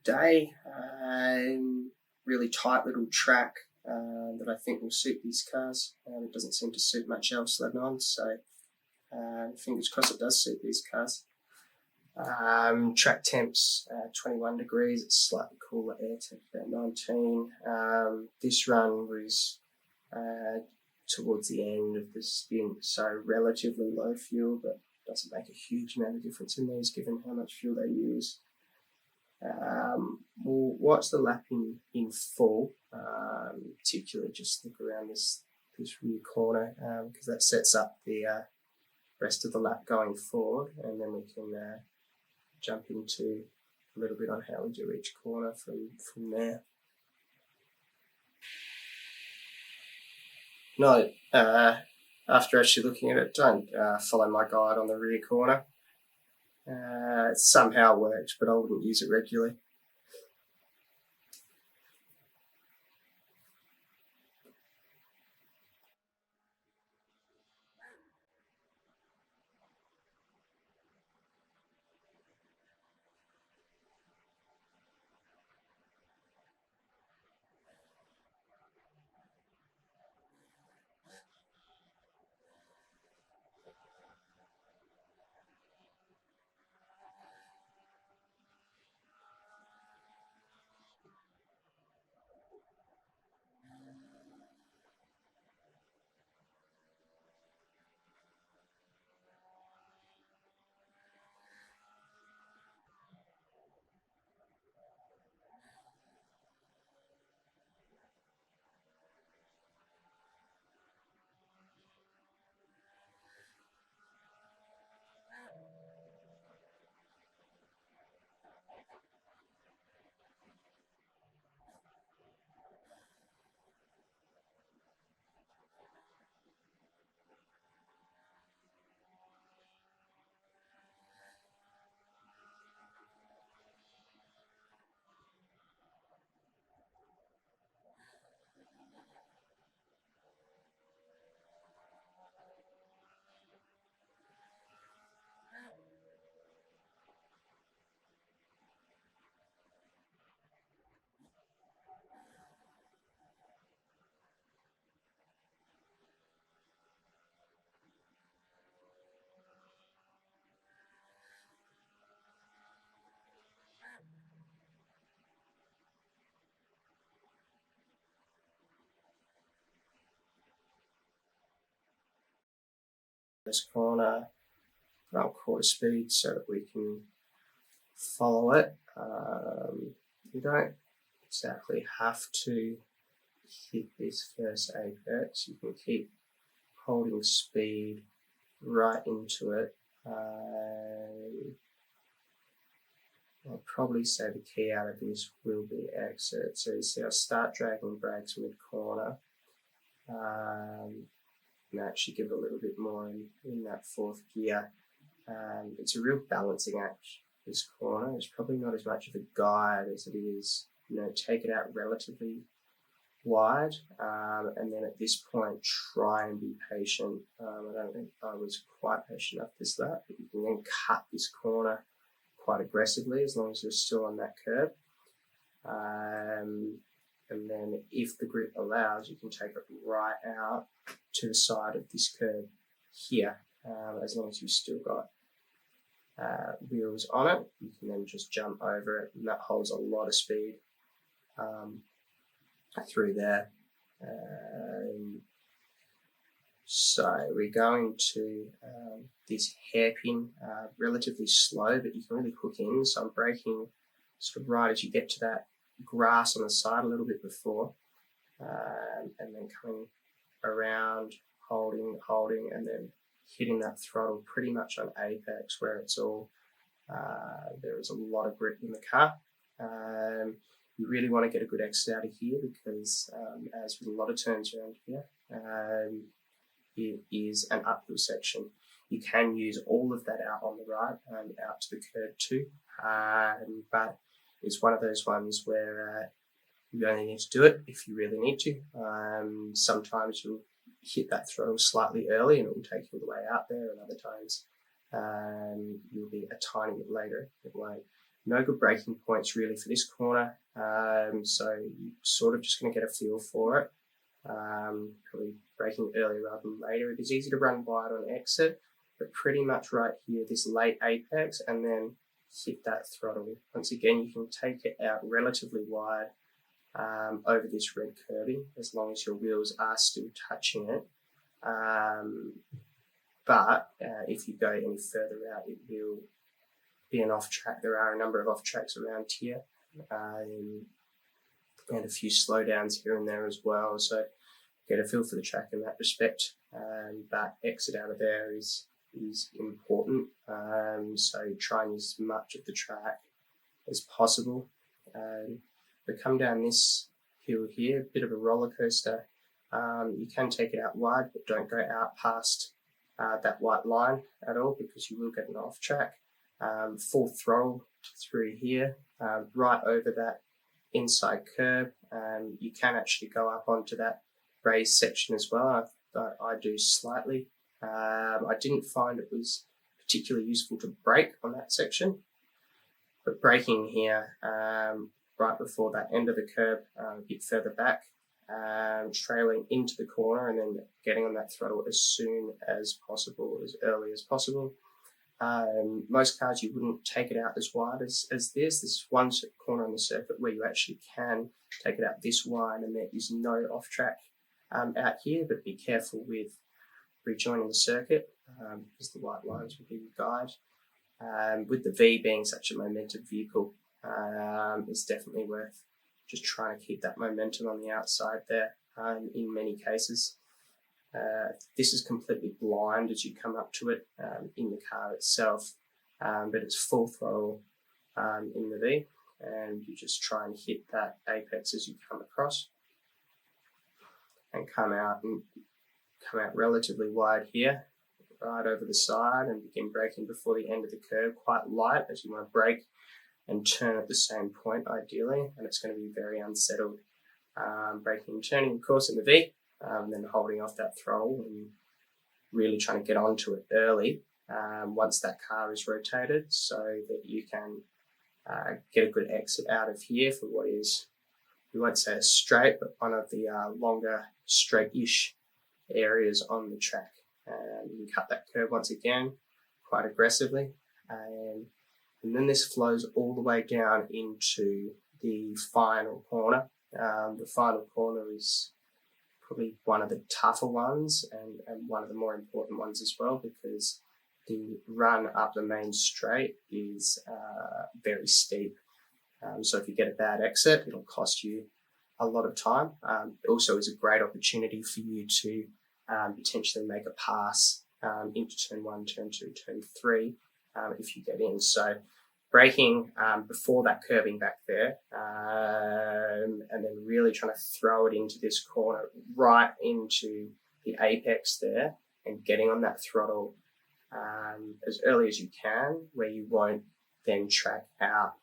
day. Really tight little track that I think will suit these cars. It doesn't seem to suit much else Lédenon, so fingers crossed it does suit these cars. Track temps 21 degrees, it's slightly cooler, air temp about 19. This run was towards the end of the stint, so relatively low fuel, but doesn't make a huge amount of difference in these given how much fuel they use. We'll watch the lap in full, particularly just look around this rear corner because that sets up the rest of the lap going forward, and then we can jump into a little bit on how we do each corner from there. No, after actually looking at it, don't follow my guide on the rear corner. It somehow works, but I wouldn't use it regularly. This corner around quarter speed so that we can follow it. You don't exactly have to hit this first apex. You can keep holding speed right into it. I'll probably say the key out of this will be exit. So you see I start dragging brakes mid-corner. And actually give it a little bit more in that fourth gear. It's a real balancing act, this corner. It's probably not as much of a guide as it is, take it out relatively wide, and then at this point try and be patient. I don't think I was quite patient enough this lap, but you can then cut this corner quite aggressively as long as you're still on that curb. And then if the grip allows, you can take it right out to the side of this curb here, as long as you've still got wheels on it. You can then just jump over it, and that holds a lot of speed through there. So we're going to this hairpin, relatively slow, but you can really hook in. So I'm braking sort of right as you get to that grass on the side a little bit before, and then coming around, holding, and then hitting that throttle pretty much on apex where it's all, there is a lot of grip in the car. You really want to get a good exit out of here because, as with a lot of turns around here, it is an uphill section. You can use all of that out on the right and out to the curb too, but it's one of those ones where you only need to do it if you really need to. Sometimes you'll hit that throttle slightly early and it will take you all the way out there, and other times you'll be a tiny bit later. It won't No good braking points really for this corner, so you're sort of just going to get a feel for it. Probably braking earlier rather than later. It is easy to run wide on exit, but pretty much right here, this late apex, and then hit that throttle. Once again, you can take it out relatively wide over this red curbing, as long as your wheels are still touching it. But if you go any further out, it will be an off track. There are a number of off tracks around here, and a few slowdowns here and there as well. So get a feel for the track in that respect. That exit out of there is important. So try and use as much of the track as possible. We come down this hill here, a bit of a roller coaster. You can take it out wide, but don't go out past that white line at all, because you will get an off track. Full throttle through here, right over that inside curb. You can actually go up onto that raised section as well. I do slightly. I didn't find it was particularly useful to brake on that section, but braking here right before that end of the curb, a bit further back, trailing into the corner, and then getting on that throttle as soon as possible, as early as possible. Most cars you wouldn't take it out as wide as this. There's one corner on the circuit where you actually can take it out this wide, and there is no off track out here, but be careful with rejoining the circuit, because the white lines will be your guide. With the V being such a momentum vehicle, it's definitely worth just trying to keep that momentum on the outside there in many cases. This is completely blind as you come up to it in the car itself, but it's full throttle in the V, and you just try and hit that apex as you come across, and come out relatively wide here, right over the side, and begin braking before the end of the curve, quite light, as you want to brake and turn at the same point ideally, and it's going to be very unsettled. Braking and turning, of course, in the V, and then holding off that throttle and really trying to get onto it early once that car is rotated, so that you can get a good exit out of here for what is, we won't say a straight, but one of the longer straight-ish areas on the track. You can cut that curve once again quite aggressively, and then this flows all the way down into the final corner. The final corner is probably one of the tougher ones, and one of the more important ones as well, because the run up the main straight is very steep. So if you get a bad exit, it'll cost you a lot of time. It also is a great opportunity for you to potentially make a pass into turn 1, turn 2, turn 3 if you get in. So braking before that curving back there, and then really trying to throw it into this corner, right into the apex there, and getting on that throttle as early as you can, where you won't then track out.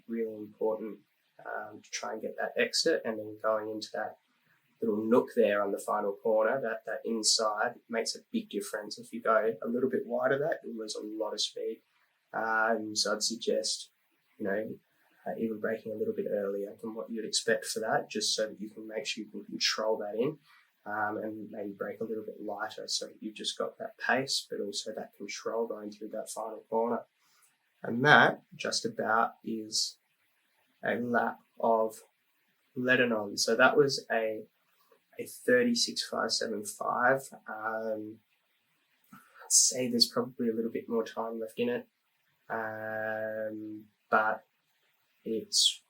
Really important to try and get that exit, and then going into that little nook there on the final corner, that inside makes a big difference. If you go a little bit wider, that you'll lose a lot of speed. So I'd suggest, even braking a little bit earlier than what you'd expect for that, just so that you can make sure you can control that in, and maybe brake a little bit lighter, so that you've just got that pace, but also that control going through that final corner. And that just about is a lap of Lédenon. So that was a 36.575. I'd say there's probably a little bit more time left in it, but it's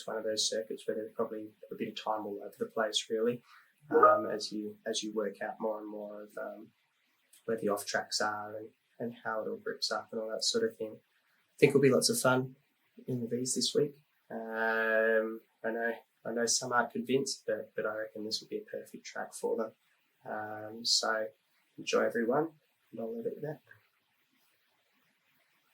one of those circuits where there's probably a bit of time all over the place, really, as you work out more and more of where the off tracks are and how it all grips up and all that sort of thing. I think it'll be lots of fun in the V's this week. I know some aren't convinced, but I reckon this will be a perfect track for them. So enjoy, everyone, and I'll leave it with that.